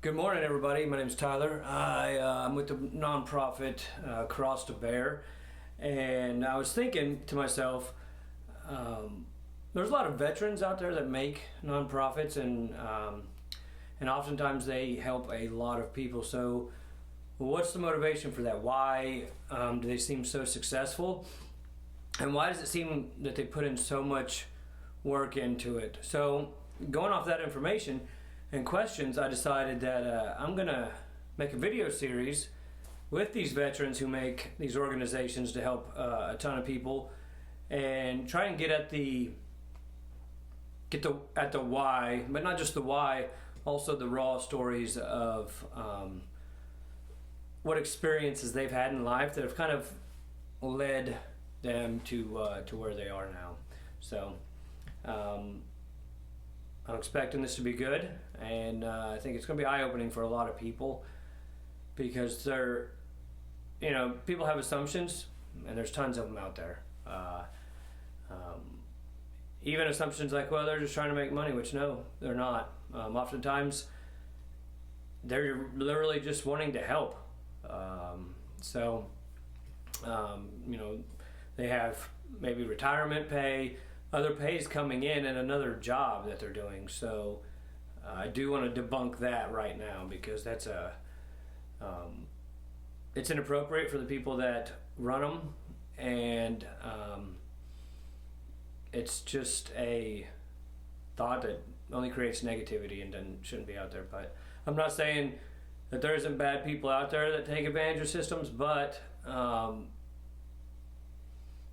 Good morning, everybody. My name is Tyler. I'm with the nonprofit Cross to Bear, and I was thinking to myself, there's a lot of veterans out there that make nonprofits, and oftentimes they help a lot of people. So, what's the motivation for that? Why do they seem so successful, and why does it seem that they put in so much work into it? So, going off that information and questions, I decided that I'm gonna make a video series with these veterans who make these organizations to help a ton of people, and try and get at the why, but not just the why, also the raw stories of what experiences they've had in life that have kind of led them to where they are now. So. I'm expecting this to be good, and I think it's going to be eye-opening for a lot of people, because people have assumptions, and there's tons of them out there. Even assumptions like, well, they're just trying to make money, which no, they're not. Oftentimes, they're literally just wanting to help. They have maybe retirement pay, other pays coming in, and another job that they're doing. So I do want to debunk that right now, because that's it's inappropriate for the people that run them, and it's just a thought that only creates negativity and then shouldn't be out there. But I'm not saying that there isn't bad people out there that take advantage of systems, but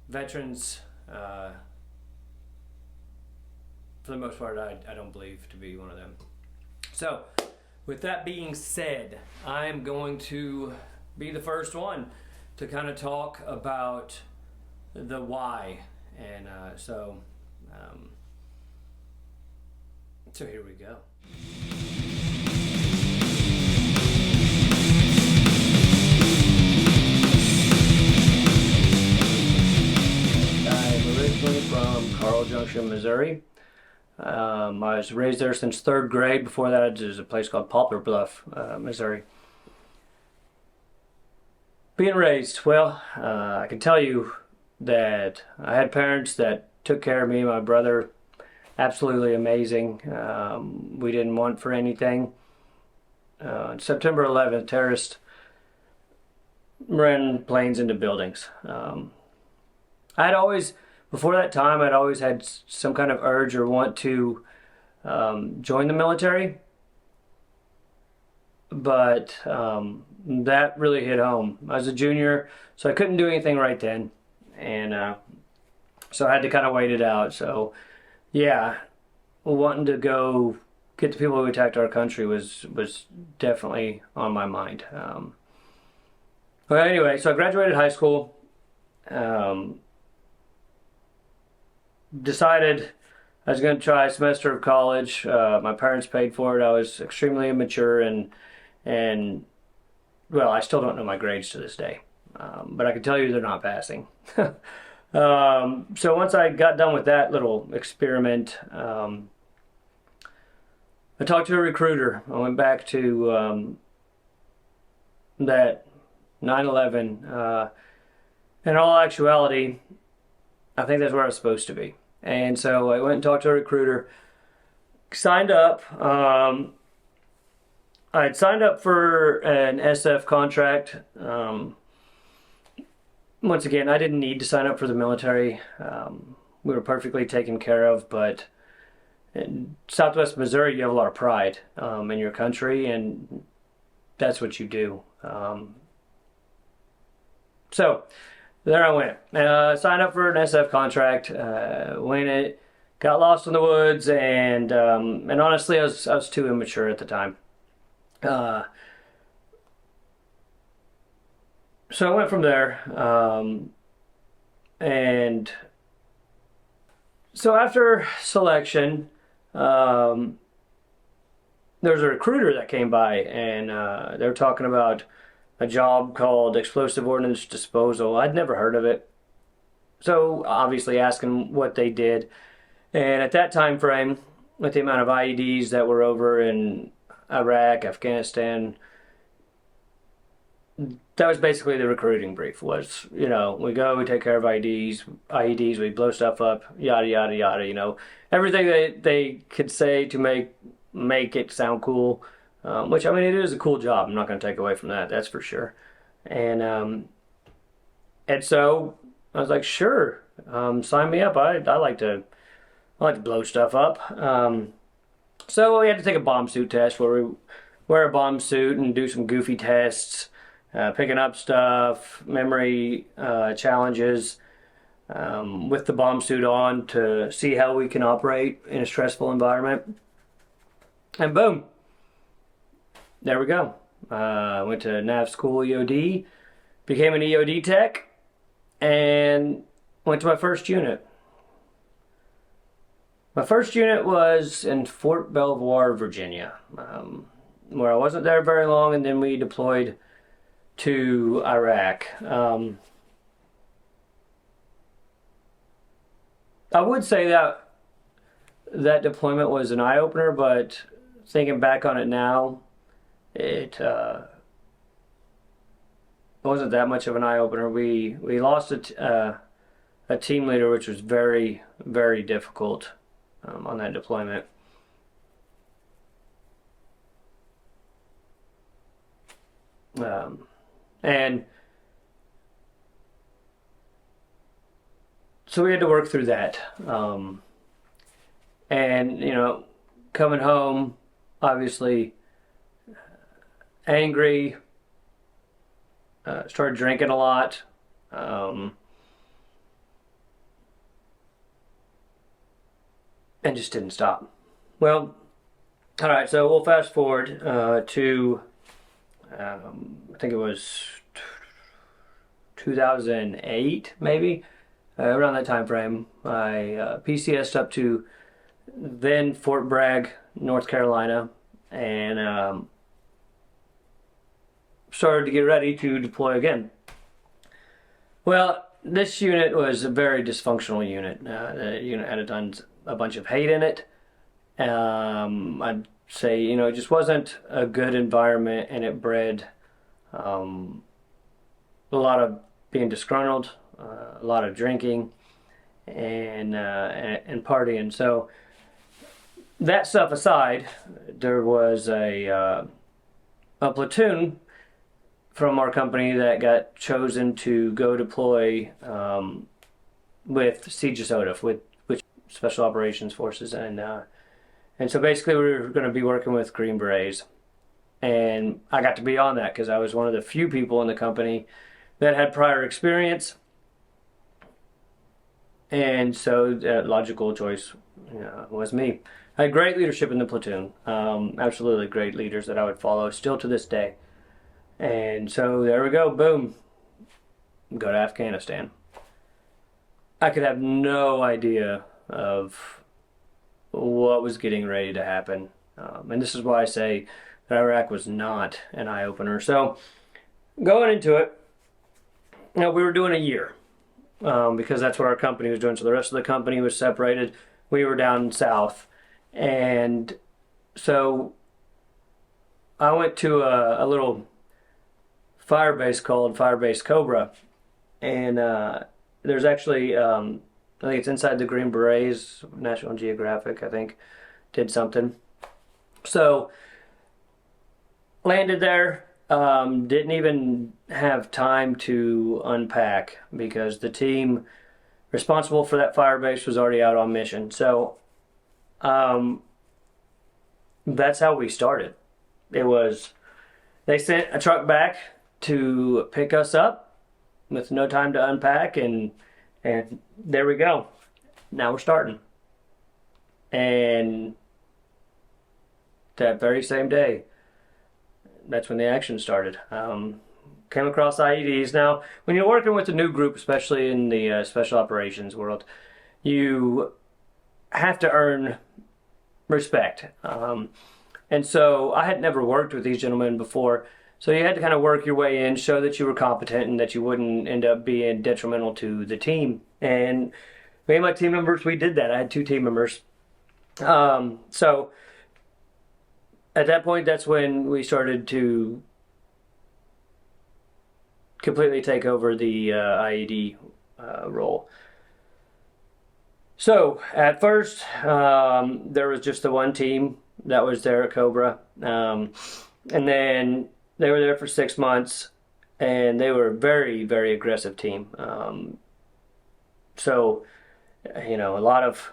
veterans, for the most part, I don't believe to be one of them. So, with that being said, I'm going to be the first one to kind of talk about the why. And so here we go. I'm originally from Carl Junction, Missouri. I was raised there since third grade. Before that, there's a place called Poplar Bluff, Missouri. Being raised, well, I can tell you that I had parents that took care of me and my brother. Absolutely amazing. We didn't want for anything. September 11th, terrorists ran planes into buildings. Before that time, I'd always had some kind of urge or want to join the military, but that really hit home. I was a junior, so I couldn't do anything right then, and so I had to kind of wait it out. So, yeah, wanting to go get the people who attacked our country was definitely on my mind. But anyway, so I graduated high school. Decided I was going to try a semester of college. My parents paid for it. I was extremely immature, and well, I still don't know my grades to this day, but I can tell you they're not passing. So once I got done with that little experiment, I talked to a recruiter. I went back to that 9/11. In all actuality, I think that's where I was supposed to be. And so I went and talked to a recruiter, signed up. I'd signed up for an SF contract. Once again, I didn't need to sign up for the military. We were perfectly taken care of, but in Southwest Missouri, you have a lot of pride in your country, and that's what you do. So there I went. Signed up for an SF contract. Went it, got lost in the woods, and honestly, I was too immature at the time. So I went from there, and so after selection, there was a recruiter that came by, and they were talking about a job called explosive ordnance disposal. I'd never heard of it. So obviously asking what they did. And at that time frame, with the amount of IEDs that were over in Iraq, Afghanistan. That was basically the recruiting brief. Was, we go, we take care of IEDs, we blow stuff up, yada yada yada. Everything they could say to make it sound cool. Which, I mean, it is a cool job. I'm not going to take away from that. That's for sure. And so I was like, sure, sign me up. I like to blow stuff up. So we had to take a bomb suit test where we wear a bomb suit and do some goofy tests, picking up stuff, memory challenges with the bomb suit on to see how we can operate in a stressful environment. And boom, there we go. Went to NAV school EOD, became an EOD tech, and went to my first unit. My first unit was in Fort Belvoir, Virginia, where I wasn't there very long, and then we deployed to Iraq. I would say that deployment was an eye-opener, but thinking back on it now, it wasn't that much of an eye-opener. We lost a team leader, which was very, very difficult on that deployment. And so we had to work through that. And, coming home, obviously angry, started drinking a lot. And just didn't stop. Well, all right, so we'll fast forward to, I think it was 2008, maybe, around that time frame. I PCSed up to then Fort Bragg, North Carolina, and started to get ready to deploy again. Well, this unit was a very dysfunctional unit. The unit had a bunch of hate in it. I'd say, it just wasn't a good environment, and it bred a lot of being disgruntled, a lot of drinking, and partying. So that stuff aside, there was a platoon from our company that got chosen to go deploy with CJSOTF, with Special Operations Forces, and so basically we were going to be working with Green Berets, and I got to be on that because I was one of the few people in the company that had prior experience, and so logical choice was me. I had great leadership in the platoon, absolutely great leaders that I would follow still to this day, and so there we go, boom, go to Afghanistan. I could have no idea of what was getting ready to happen. And this is why I say that Iraq was not an eye-opener. So going into it, we were doing a year because that's what our company was doing. So the rest of the company was separated. We were down south. And so I went to a little fire base called Firebase Cobra. And there's actually... I think it's inside the Green Berets. National Geographic, I think, did something. So, landed there. Didn't even have time to unpack because the team responsible for that fire base was already out on mission. So, that's how we started. It was, they sent a truck back to pick us up with no time to unpack, and there we go. Now we're starting. And that very same day, that's when the action started. Came across IEDs. Now, when you're working with a new group, especially in the special operations world, you have to earn respect. And so I had never worked with these gentlemen before, so you had to kind of work your way in, show that you were competent and that you wouldn't end up being detrimental to the team. And me and my team members, we did that. I had 2 team members. So at that point, that's when we started to completely take over the IED role. So at first, there was just the one team that was there at Cobra, and then they were there for 6 months, and they were a very, very aggressive team. So, a lot of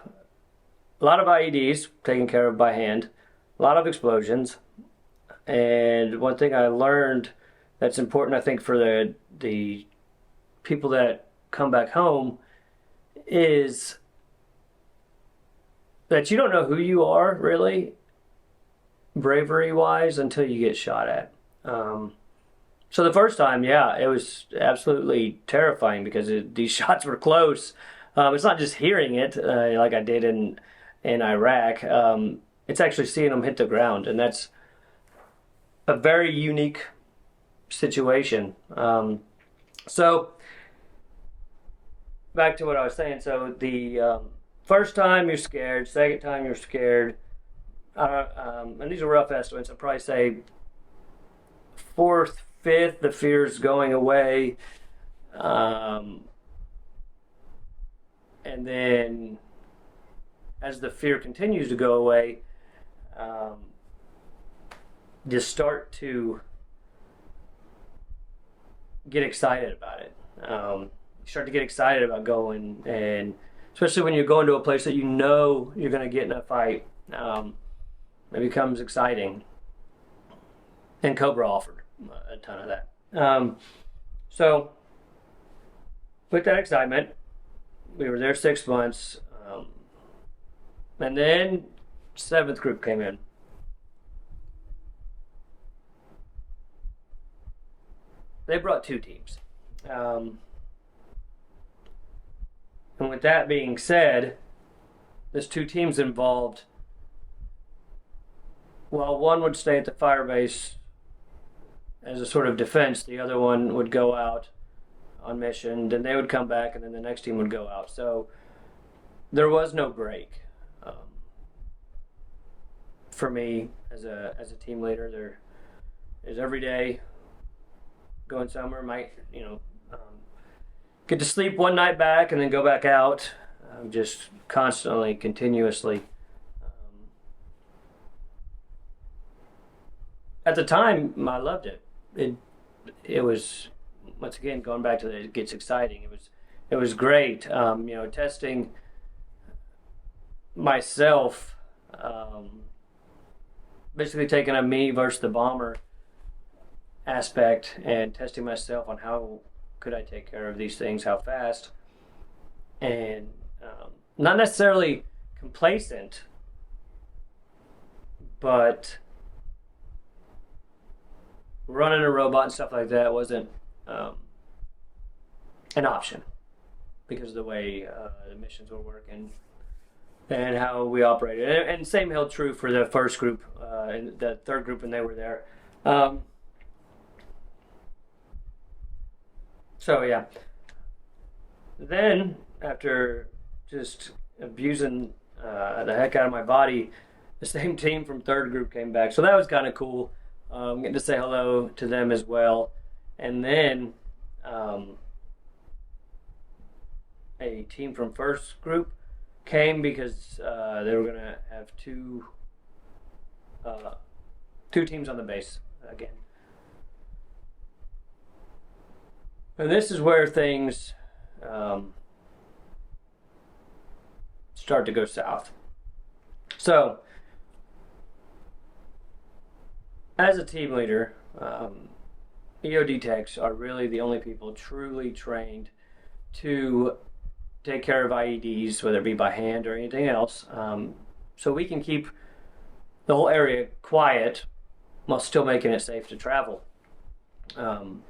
IEDs taken care of by hand, a lot of explosions, and one thing I learned that's important, I think, for the people that come back home is that you don't know who you are really, bravery wise, until you get shot at. So the first time, yeah, it was absolutely terrifying because these shots were close. It's not just hearing it like I did in Iraq. It's actually seeing them hit the ground, and that's a very unique situation. So back to what I was saying. So the first time you're scared, second time you're scared, and these are rough estimates. I'd probably say fourth, fifth, the fear's going away, and then as the fear continues to go away, you start to get excited about it. You start to get excited about going, and especially when you're going to a place that you know you're going to get in a fight, it becomes exciting. And Cobra offered a ton of that. So, with that excitement, we were there 6 months, and then seventh group came in. They brought two teams. And with that being said, there's two teams involved. While one would stay at the fire base as a sort of defense, the other one would go out on mission, then they would come back, and then the next team would go out. So there was no break. For me, as a team leader, there is every day going somewhere. Might get to sleep one night back and then go back out, just constantly, continuously. At the time, I loved it. It was, once again, going back to it gets exciting. It was great. Testing myself, basically taking a me versus the bomber aspect and testing myself on how could I take care of these things, how fast, and not necessarily complacent, but running a robot and stuff like that wasn't an option because of the way the missions were working and how we operated. And same held true for the first group and the third group when they were there. So yeah. Then after just abusing the heck out of my body, the same team from third group came back. So that was kind of cool. Getting to say hello to them as well. And then a team from first group came because they were going to have two teams on the base again. And this is where things start to go south. So, as a team leader, EOD techs are really the only people truly trained to take care of IEDs, whether it be by hand or anything else. So we can keep the whole area quiet while still making it safe to travel. And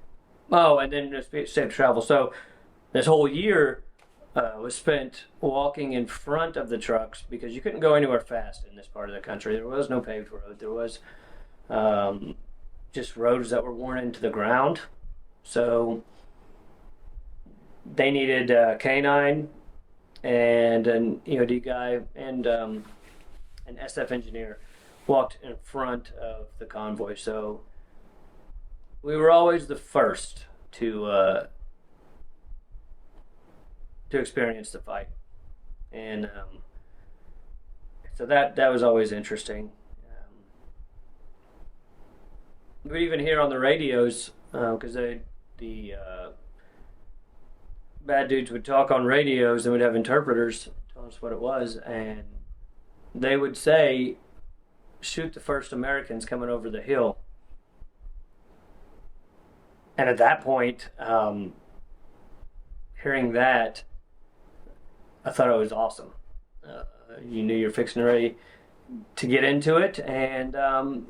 then it's safe to travel. So this whole year was spent walking in front of the trucks because you couldn't go anywhere fast in this part of the country. There was no paved road. There was just roads that were worn into the ground. So they needed a canine and an EOD guy and an SF engineer walked in front of the convoy. So we were always the first to experience the fight, and so that was always interesting. We'd even hear on the radios because the bad dudes would talk on radios and would have interpreters tell us what it was, and they would say, "Shoot the first Americans coming over the hill." And at that point, hearing that, I thought it was awesome. You knew you're fixing ready to get into it, and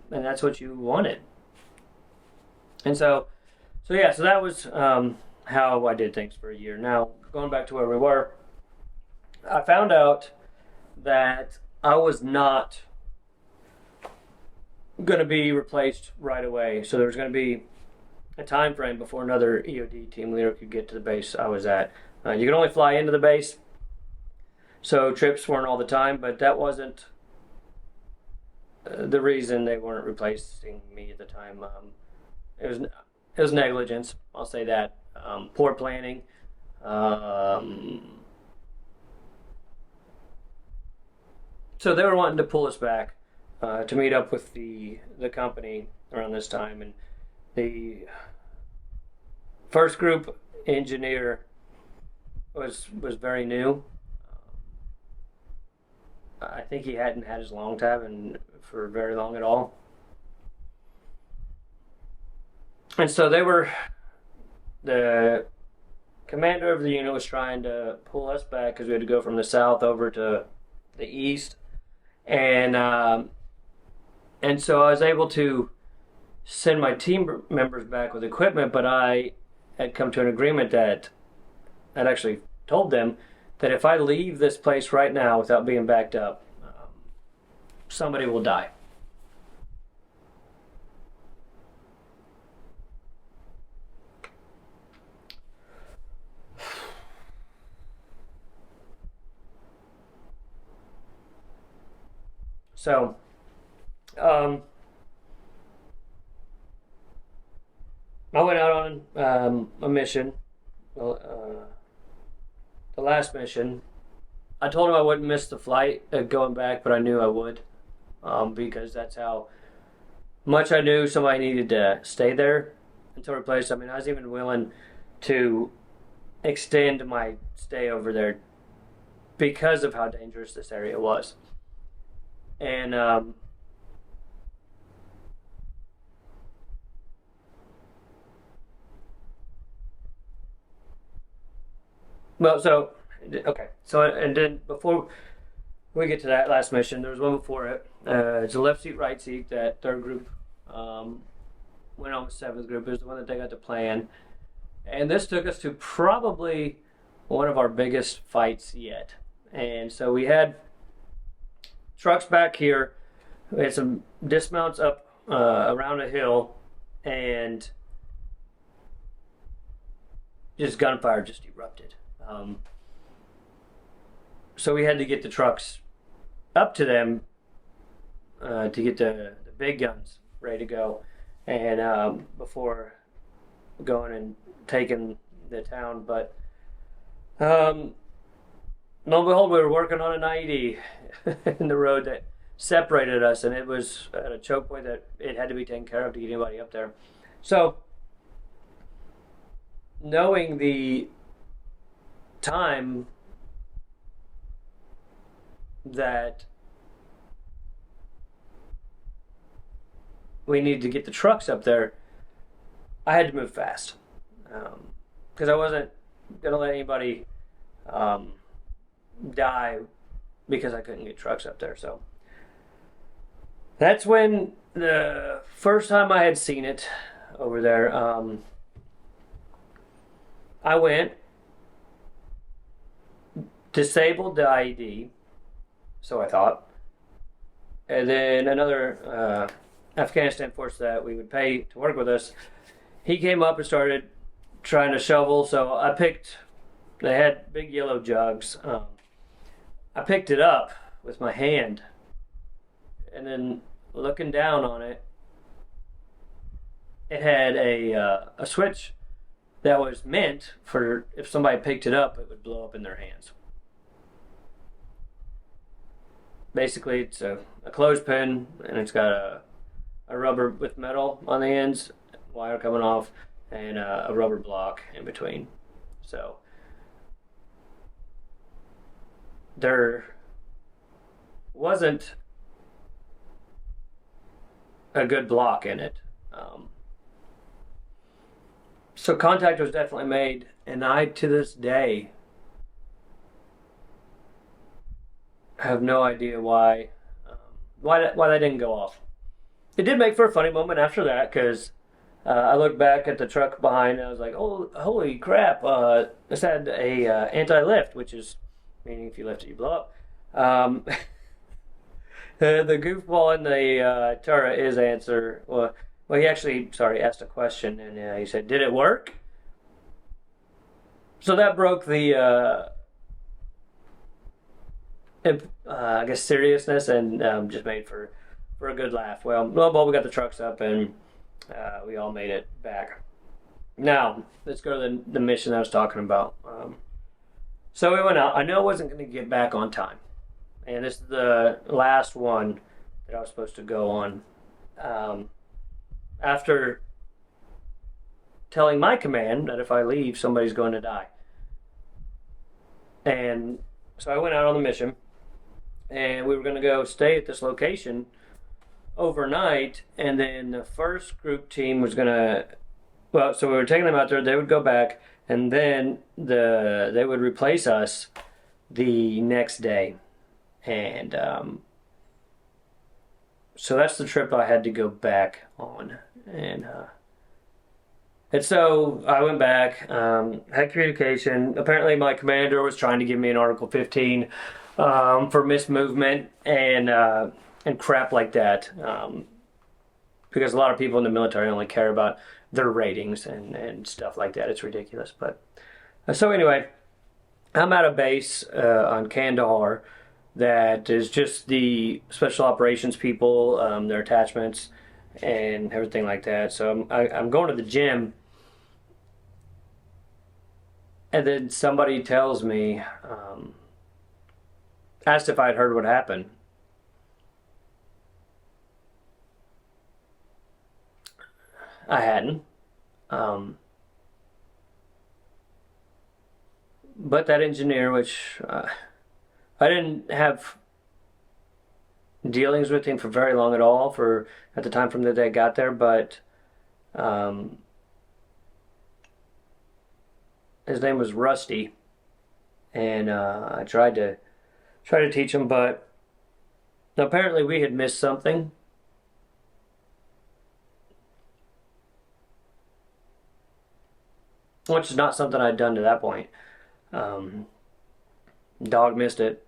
that's what you wanted. And so that was how I did things for a year. Now, going back to where we were, I found out that I was not going to be replaced right away. So there was going to be a time frame before another EOD team leader could get to the base I was at. You could only fly into the base, so trips weren't all the time, but that wasn't the reason they weren't replacing me at the time. It was negligence, I'll say that. Poor planning. So they were wanting to pull us back to meet up with the company around this time, and the first group engineer was very new. I think he hadn't had his long tab and for very long at all. And so the commander of the unit was trying to pull us back because we had to go from the south over to the east. And so I was able to send my team members back with equipment, but I had come to an agreement that I'd actually told them that if I leave this place right now without being backed up, somebody will die. So, I went out on a mission, the last mission. I told him I wouldn't miss the flight going back, but I knew I would, because that's how much I knew somebody needed to stay there until replaced. I mean, I was even willing to extend my stay over there because of how dangerous this area was. And and then before we get to that last mission, there was one before it. It's a left seat, right seat. That third group went on with seventh group. It was the one that they got to plan, and this took us to probably one of our biggest fights yet. And so we had trucks back here. We had some dismounts up around a hill, and just gunfire just erupted. So we had to get the trucks up to them to get the big guns ready to go, and before going and taking the town. But lo and behold, we were working on an IED in the road that separated us, and it was at a choke point that it had to be taken care of to get anybody up there. So, knowing the time that we needed to get the trucks up there, I had to move fast, because I wasn't going to let anybody die because I couldn't get trucks up there. So that's when the first time I had seen it over there, I went, disabled the IED, so I thought, and then another Afghanistan force that we would pay to work with us, he came up and started trying to shovel. So I picked, they had big yellow jugs. I picked it up with my hand, and then looking down on it, it had a switch that was meant for if somebody picked it up, it would blow up in their hands. Basically, it's a clothespin, and it's got a rubber with metal on the ends, wire coming off, and a rubber block in between. So there wasn't a good block in it. So contact was definitely made, and I to this day have no idea why that didn't go off. It did make for a funny moment after that because I looked back at the truck behind and I was like, "Oh, holy crap! This had a anti-lift, which is meaning if you lift it, you blow up." The goofball in the Tara is answer. Well, he actually, sorry, asked a question and he said, "Did it work?" So that broke the, I guess, seriousness and just made for a good laugh. Well, we got the trucks up and we all made it back. Now, let's go to the mission I was talking about. So we went out. I knew I wasn't going to get back on time. And this is the last one that I was supposed to go on. After telling my command that if I leave, somebody's going to die. And so I went out on the mission, and we were going to go stay at this location overnight, and then the first group team was going to, well, so we were taking them out there, they would go back, and then they would replace us the next day. And so that's the trip I had to go back on. And so I went back, had communication. Apparently, my commander was trying to give me an Article 15 for mismovement and crap like that. Because a lot of people in the military only care about their ratings and stuff like that. It's ridiculous. But so anyway, I'm at a base on Kandahar that is just the special operations people, their attachments, and everything like that. So I'm going to the gym. And then somebody tells me, asked if I'd heard what happened. I hadn't. But that engineer, which I didn't have dealings with him for very long at all, for at the time from the day I got there, but his name was Rusty, and I tried to teach him, but apparently we had missed something. Which is not something I'd done to that point. Dog missed it.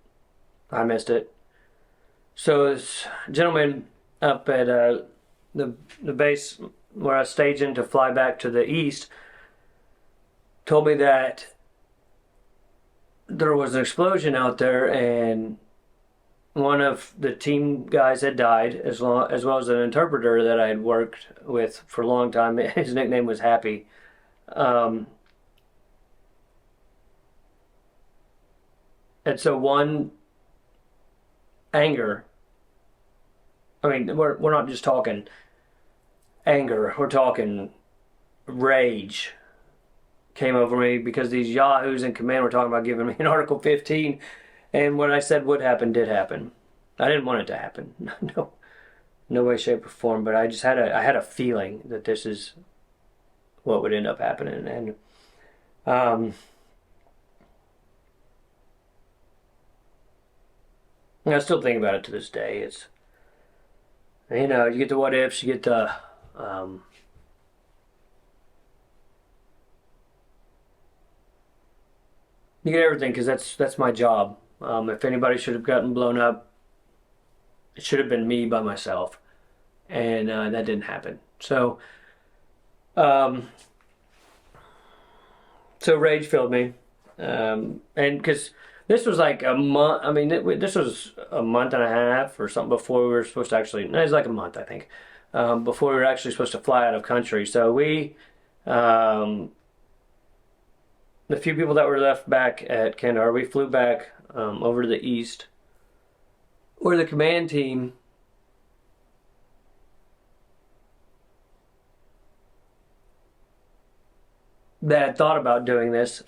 I missed it. So this gentleman up at the base where I was staging to fly back to the east told me that there was an explosion out there and one of the team guys had died, as well as an interpreter that I had worked with for a long time. His nickname was Happy. And so one, anger. I mean, we're not just talking anger. We're talking rage came over me because these yahoos in command were talking about giving me an Article 15, and what I said would happen did happen. I didn't want it to happen. No, no way, shape, or form. But I just had a feeling that this is what would end up happening, and I still think about it to this day. It's, you get the what ifs, you get the you get everything because that's my job. If anybody should have gotten blown up, it should have been me by myself, and that didn't happen. Um, so rage filled me, and because This was like a month. I mean, this was a month and a half or something before we were supposed to actually. No, it was like a month, I think, before we were actually supposed to fly out of country. So um, the few people that were left back at Kandahar, we flew back over to the east, where the command team that had thought about doing this.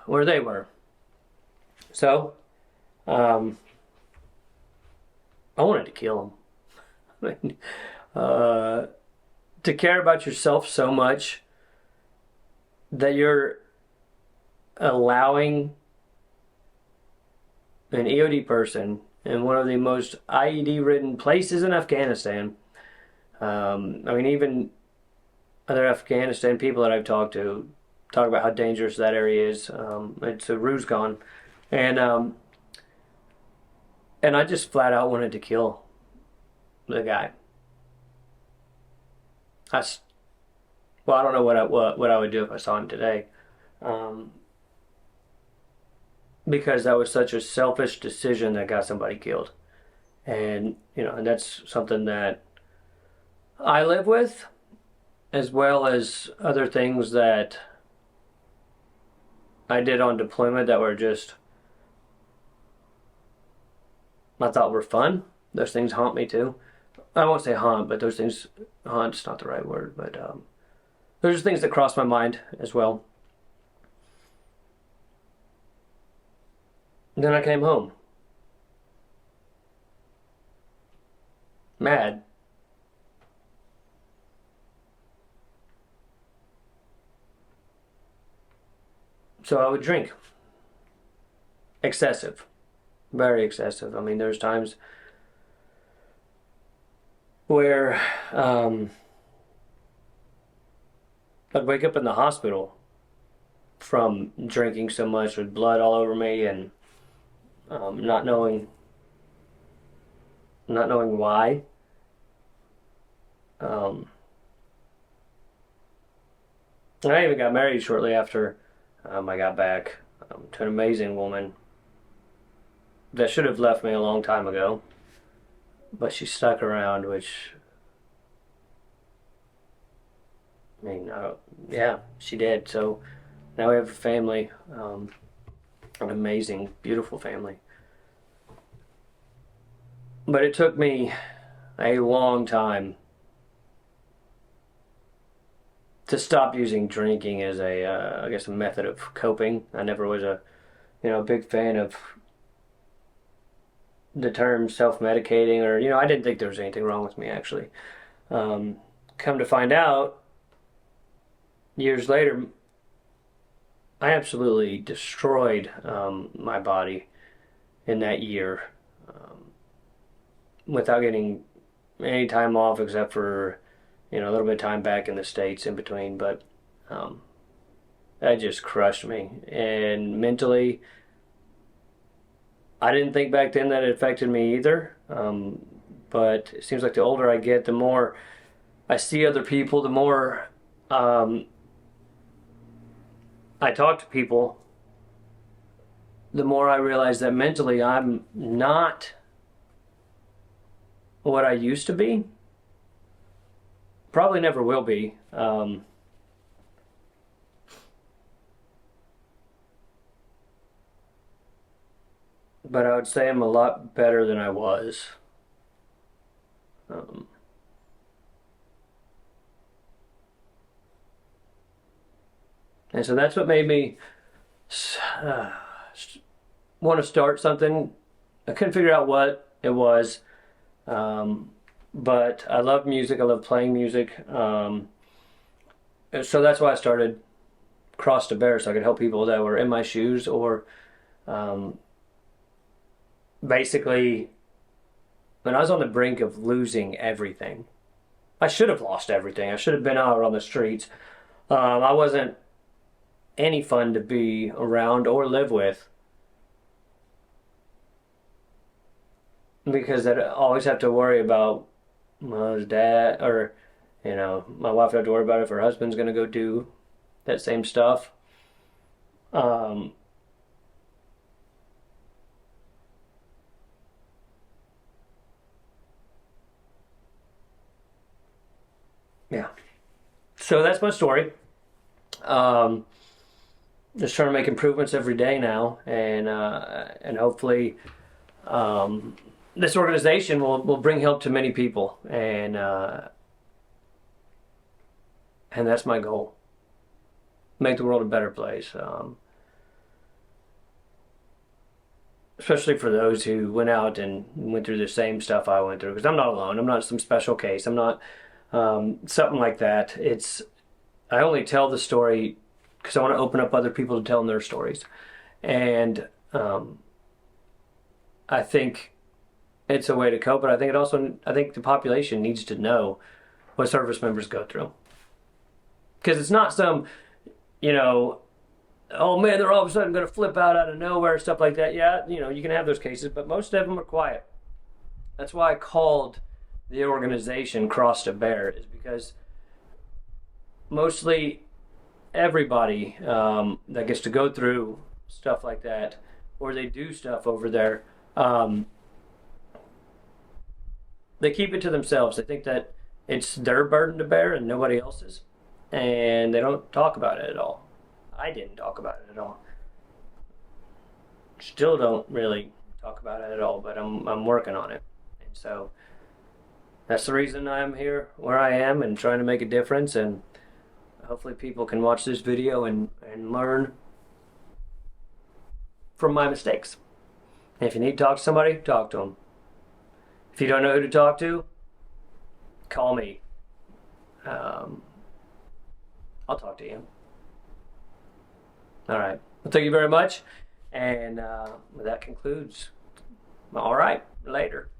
Where they were. So, I wanted to kill him. I mean, to care about yourself so much that you're allowing an EOD person in one of the most IED-ridden places in Afghanistan. I mean, even other Afghanistan people that I've talked to talk about how dangerous that area is. It's a Ruzgan, and I just flat out wanted to kill the guy. I, well, I don't know what I would do if I saw him today, um, because that was such a selfish decision that got somebody killed, and and that's something that I live with, as well as other things that I did on deployment that were just I thought were fun. Those things haunt me too. I won't say haunt, but those things haunt's not the right word, but those are things that cross my mind as well. And then I came home. Mad. So I would drink. Excessive. Very excessive. I mean, there's times where I'd wake up in the hospital from drinking so much with blood all over me and not knowing why. And I even got married shortly after I got back to an amazing woman that should have left me a long time ago, but she stuck around, which, I mean, yeah, she did. So now we have a family, an amazing, beautiful family. But it took me a long time to stop using drinking as I guess, a method of coping. I never was a big fan of the term self-medicating, or I didn't think there was anything wrong with me, actually. Come to find out, years later, I absolutely destroyed my body in that year, without getting any time off except for a little bit of time back in the States in between. But that just crushed me, and mentally I didn't think back then that it affected me either. But it seems like the older I get, the more I see other people, the more I talk to people, the more I realize that mentally I'm not what I used to be. Probably never will be. But I would say I'm a lot better than I was. And so that's what made me uh, want to start something. I couldn't figure out what it was. But I love music. I love playing music. So that's why I started Cross to Bear, so I could help people that were in my shoes, or basically when I was on the brink of losing everything. I should have lost everything. I should have been out on the streets. I wasn't any fun to be around or live with, because I'd always have to worry about my dad, or my wife would have to worry about if her husband's going to go do that same stuff. Um, yeah. So that's my story. Um, just trying to make improvements every day now, and hopefully this organization will bring help to many people, and that's my goal. Make the world a better place. Especially for those who went out and went through the same stuff I went through. Because I'm not alone. I'm not some special case. I'm not something like that. I only tell the story because I want to open up other people to tell them their stories, and I think it's a way to cope. But I think the population needs to know what service members go through, because it's not some, you know, oh man, they're all of a sudden going to flip out of nowhere, stuff like that. Yeah, you can have those cases, but most of them are quiet. That's why I called the organization Cross to Bear, is because mostly everybody that gets to go through stuff like that, or they do stuff over there, they keep it to themselves. They think that it's their burden to bear and nobody else's, and they don't talk about it at all. I didn't talk about it at all. Still don't really talk about it at all, but I'm working on it. And so that's the reason I'm here where I am and trying to make a difference, and hopefully people can watch this video and learn from my mistakes. And if you need to talk to somebody, talk to them. If you don't know who to talk to, call me. I'll talk to you. All right. Well, thank you very much. And that concludes. All right. Later.